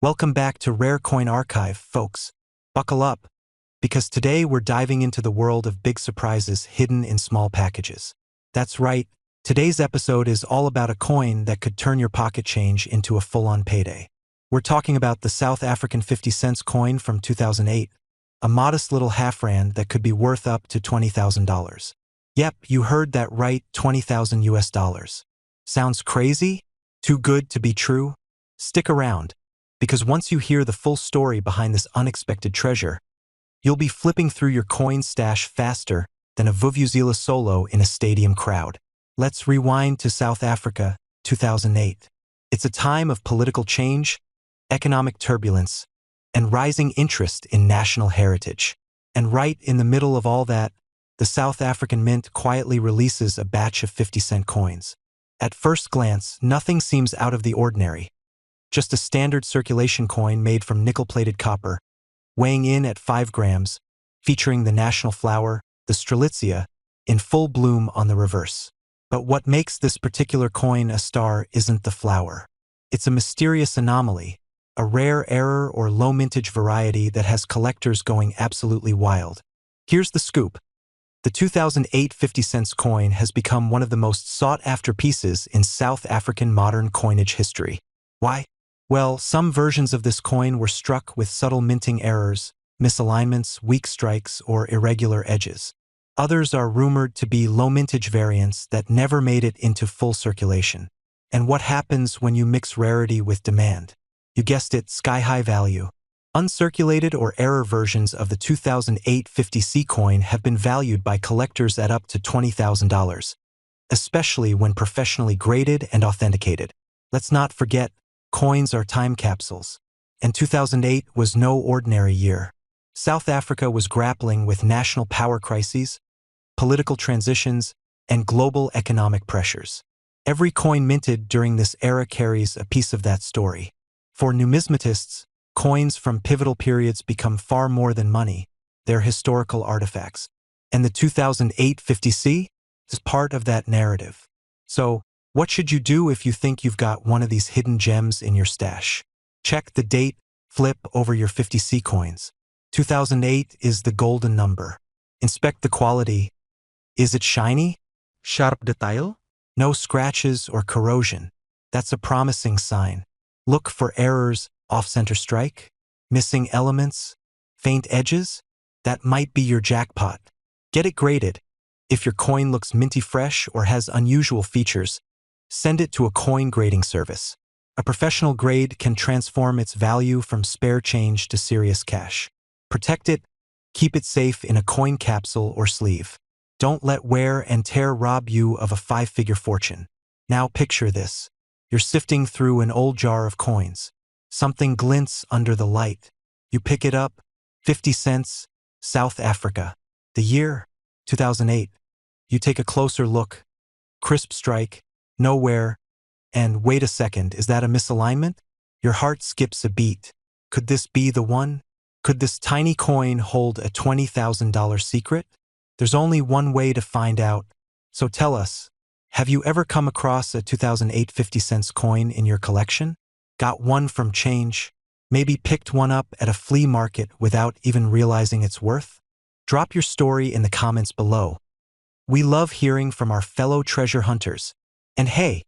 Welcome back to Rare Coin Archive, folks. Buckle up, because today we're diving into the world of big surprises hidden in small packages. That's right, today's episode is all about a coin that could turn your pocket change into a full-on payday. We're talking about the South African 50-cent coin from 2008, a modest little half-rand that could be worth up to $20,000. Yep, you heard that right, 20,000 US dollars. Sounds crazy? Too good to be true? Stick around, because once you hear the full story behind this unexpected treasure, you'll be flipping through your coin stash faster than a Vuvuzela solo in a stadium crowd. Let's rewind to South Africa, 2008. It's a time of political change, economic turbulence, and rising interest in national heritage. And right in the middle of all that, the South African Mint quietly releases a batch of 50-cent coins. At first glance, nothing seems out of the ordinary. Just a standard circulation coin made from nickel-plated copper, weighing in at 5 grams, featuring the national flower, the Strelitzia, in full bloom on the reverse. But what makes this particular coin a star isn't the flower. It's a mysterious anomaly, a rare error or low mintage variety that has collectors going absolutely wild. Here's the scoop. The 2008 50-cent coin has become one of the most sought-after pieces in South African modern coinage history. Why? Well, some versions of this coin were struck with subtle minting errors, misalignments, weak strikes, or irregular edges. Others are rumored to be low mintage variants that never made it into full circulation. And what happens when you mix rarity with demand? You guessed it, sky-high value. Uncirculated or error versions of the 2008 50C coin have been valued by collectors at up to $20,000, especially when professionally graded and authenticated. Let's not forget, coins are time capsules, and 2008 was no ordinary year. South Africa was grappling with national power crises, political transitions, and global economic pressures. Every coin minted during this era carries a piece of that story. For numismatists, coins from pivotal periods become far more than money. They're historical artifacts. And the 2008 50C is part of that narrative. So, what should you do if you think you've got one of these hidden gems in your stash? Check the date, flip over your 50C coins. 2008 is the golden number. Inspect the quality. Is it shiny? Sharp detail? No scratches or corrosion. That's a promising sign. Look for errors, off-center strike, missing elements, faint edges. That might be your jackpot. Get it graded. If your coin looks minty fresh or has unusual features, send it to a coin grading service. A professional grade can transform its value from spare change to serious cash. Protect it, keep it safe in a coin capsule or sleeve. Don't let wear and tear rob you of a 5-figure fortune. Now picture this. You're sifting through an old jar of coins. Something glints under the light. You pick it up, 50 cents, South Africa. The year, 2008. You take a closer look. Crisp strike, nowhere, and wait a second, is that a misalignment? Your heart skips a beat. Could this be the one? Could this tiny coin hold a $20,000 secret? There's only one way to find out. So tell us, have you ever come across a 2008 50-cent coin in your collection? Got one from change? Maybe picked one up at a flea market without even realizing its worth? Drop your story in the comments below. We love hearing from our fellow treasure hunters. And hey,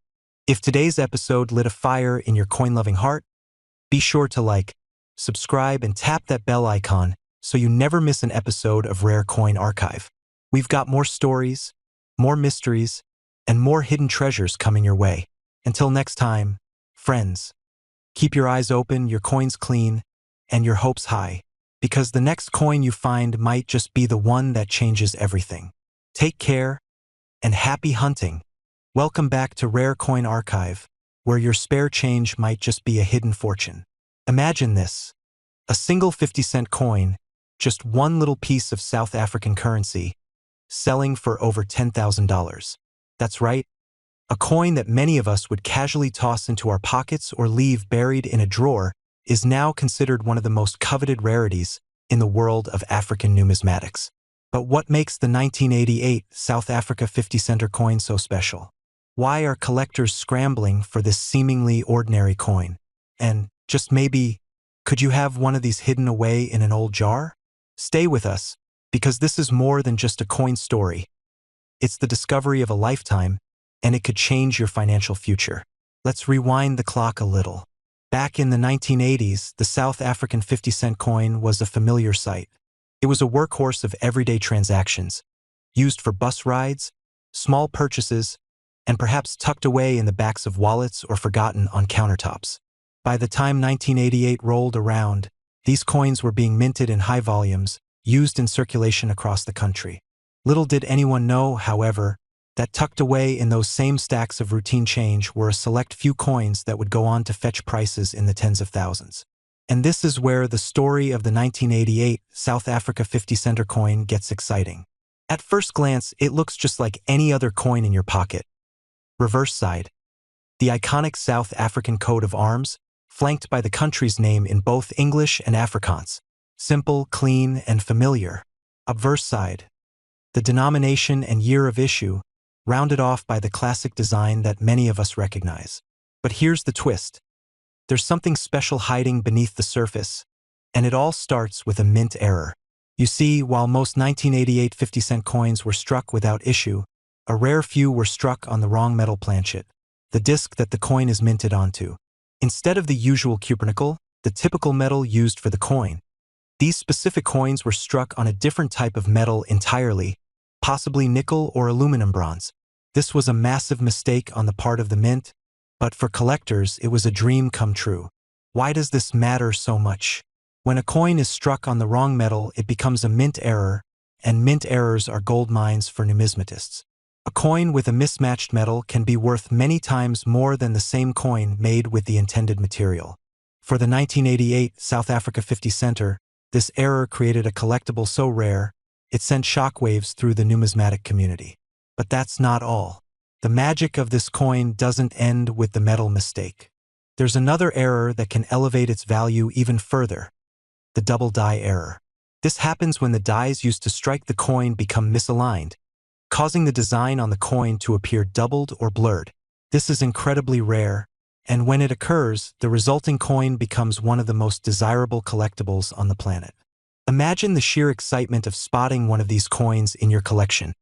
if today's episode lit a fire in your coin-loving heart, be sure to like, subscribe, and tap that bell icon so you never miss an episode of Rare Coin Archive. We've got more stories, more mysteries, and more hidden treasures coming your way. Until next time, friends, keep your eyes open, your coins clean, and your hopes high, because the next coin you find might just be the one that changes everything. Take care, and happy hunting. Welcome back to Rare Coin Archive, where your spare change might just be a hidden fortune. Imagine this. A single 50-cent coin, just one little piece of South African currency, selling for over $10,000. That's right, a coin that many of us would casually toss into our pockets or leave buried in a drawer is now considered one of the most coveted rarities in the world of African numismatics. But what makes the 1988 South Africa 50-cent coin so special? Why are collectors scrambling for this seemingly ordinary coin? And just maybe, Could you have one of these hidden away in an old jar? Stay with us, because this is more than just a coin story. It's the discovery of a lifetime, and it could change your financial future. Let's rewind the clock a little. Back in the 1980s, the South African 50-cent coin was a familiar sight. It was a workhorse of everyday transactions, used for bus rides, small purchases, and perhaps tucked away in the backs of wallets or forgotten on countertops. By the time 1988 rolled around, these coins were being minted in high volumes, used in circulation across the country. Little did anyone know, however, that tucked away in those same stacks of routine change were a select few coins that would go on to fetch prices in the tens of thousands. And this is where the story of the 1988 South Africa 50-center coin gets exciting. At first glance, it looks just like any other coin in your pocket. Reverse side. The iconic South African coat of arms, flanked by the country's name in both English and Afrikaans. Simple, clean, and familiar. Obverse side. The denomination and year of issue, rounded off by the classic design that many of us recognize. But here's the twist. There's something special hiding beneath the surface, and it all starts with a mint error. You see, while most 1988 50-cent coins were struck without issue, a rare few were struck on the wrong metal planchet, the disc that the coin is minted onto. Instead of the usual cupronickel, the typical metal used for the coin, these specific coins were struck on a different type of metal entirely, possibly nickel or aluminum bronze. This was a massive mistake on the part of the mint, but for collectors it was a dream come true. Why does this matter so much? When a coin is struck on the wrong metal, it becomes a mint error, and mint errors are gold mines for numismatists. A coin with a mismatched metal can be worth many times more than the same coin made with the intended material. For the 1988 South Africa 50-center, this error created a collectible so rare, it sent shockwaves through the numismatic community. But that's not all. The magic of this coin doesn't end with the metal mistake. There's another error that can elevate its value even further: the double die error. This happens when the dies used to strike the coin become misaligned, causing the design on the coin to appear doubled or blurred. This is incredibly rare, and when it occurs, the resulting coin becomes one of the most desirable collectibles on the planet. Imagine the sheer excitement of spotting one of these coins in your collection.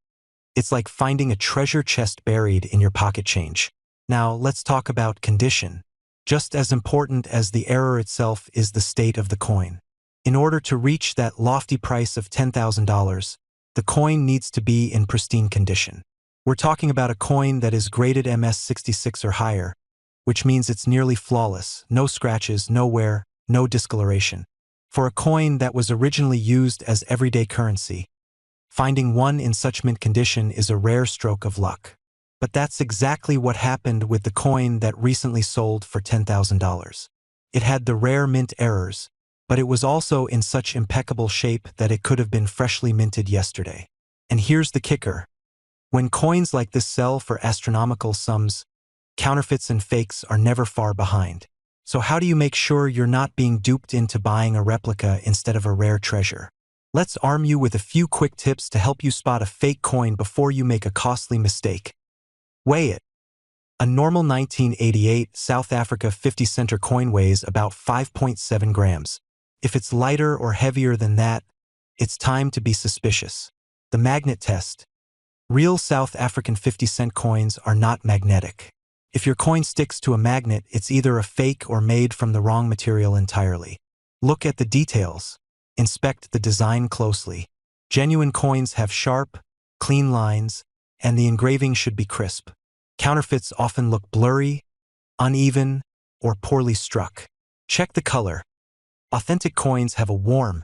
It's like finding a treasure chest buried in your pocket change. Now, let's talk about condition. Just as important as the error itself is the state of the coin. In order to reach that lofty price of $10,000, the coin needs to be in pristine condition. We're talking about a coin that is graded MS66 or higher, which means it's nearly flawless, no scratches, no wear, no discoloration. For a coin that was originally used as everyday currency, finding one in such mint condition is a rare stroke of luck. But that's exactly what happened with the coin that recently sold for $10,000. It had the rare mint errors, but it was also in such impeccable shape that it could have been freshly minted yesterday. And here's the kicker. When coins like this sell for astronomical sums, counterfeits and fakes are never far behind. So how do you make sure you're not being duped into buying a replica instead of a rare treasure? Let's arm you with a few quick tips to help you spot a fake coin before you make a costly mistake. Weigh it. A normal 1988 South Africa 50-center coin weighs about 5.7 grams. If it's lighter or heavier than that, it's time to be suspicious. The magnet test. Real South African 50-cent coins are not magnetic. If your coin sticks to a magnet, it's either a fake or made from the wrong material entirely. Look at the details. Inspect the design closely. Genuine coins have sharp, clean lines, and the engraving should be crisp. Counterfeits often look blurry, uneven, or poorly struck. Check the color. Authentic coins have a warm,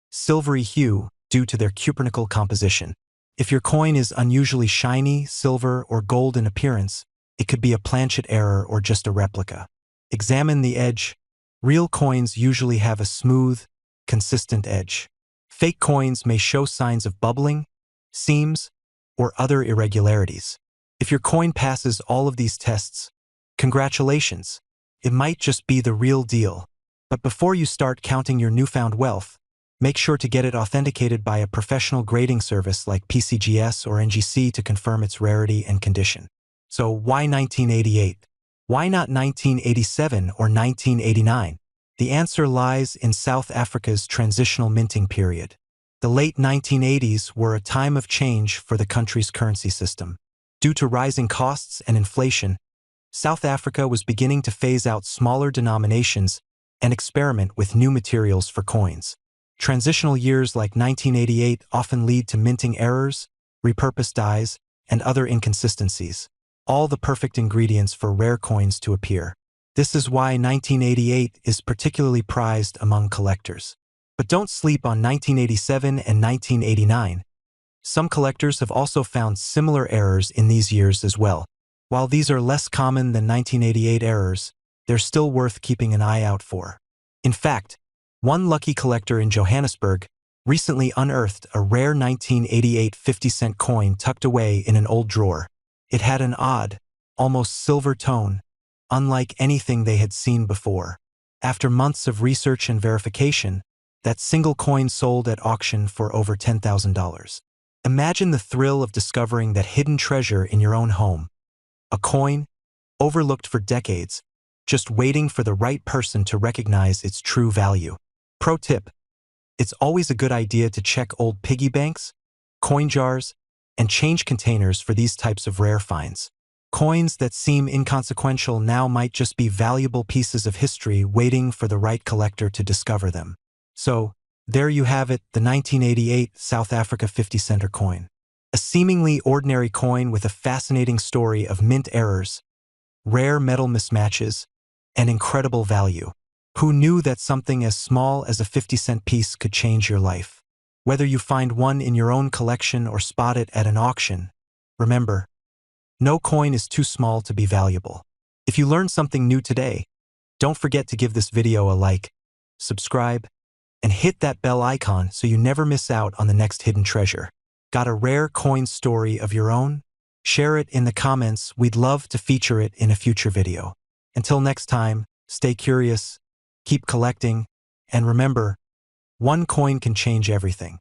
silvery hue due to their cupronickel composition. If your coin is unusually shiny, silver, or gold in appearance, it could be a planchet error or just a replica. Examine the edge. Real coins usually have a smooth, consistent edge. Fake coins may show signs of bubbling, seams, or other irregularities. If your coin passes all of these tests, congratulations, it might just be the real deal. But before you start counting your newfound wealth, make sure to get it authenticated by a professional grading service like PCGS or NGC to confirm its rarity and condition. So why 1988? Why not 1987 or 1989? The answer lies in South Africa's transitional minting period. The late 1980s were a time of change for the country's currency system. Due to rising costs and inflation, South Africa was beginning to phase out smaller denominations and experiment with new materials for coins. Transitional years like 1988 often lead to minting errors, repurposed dies, and other inconsistencies, all the perfect ingredients for rare coins to appear. This is why 1988 is particularly prized among collectors. But don't sleep on 1987 and 1989. Some collectors have also found similar errors in these years as well. While these are less common than 1988 errors, they're still worth keeping an eye out for. In fact, one lucky collector in Johannesburg recently unearthed a rare 1988 50-cent coin tucked away in an old drawer. It had an odd, almost silver tone, unlike anything they had seen before. After months of research and verification, that single coin sold at auction for over $10,000. Imagine the thrill of discovering that hidden treasure in your own home. A coin, overlooked for decades, just waiting for the right person to recognize its true value. Pro tip: it's always a good idea to check old piggy banks, coin jars, and change containers for these types of rare finds. Coins that seem inconsequential now might just be valuable pieces of history waiting for the right collector to discover them. So, there you have it, the 1988 South Africa 50-center coin. A seemingly ordinary coin with a fascinating story of mint errors, rare metal mismatches, and incredible value. Who knew that something as small as a 50-cent piece could change your life? Whether you find one in your own collection or spot it at an auction, remember, no coin is too small to be valuable. If you learned something new today, don't forget to give this video a like, subscribe, and hit that bell icon so you never miss out on the next hidden treasure. Got a rare coin story of your own? Share it in the comments. We'd love to feature it in a future video. Until next time, stay curious, keep collecting, and remember, one coin can change everything.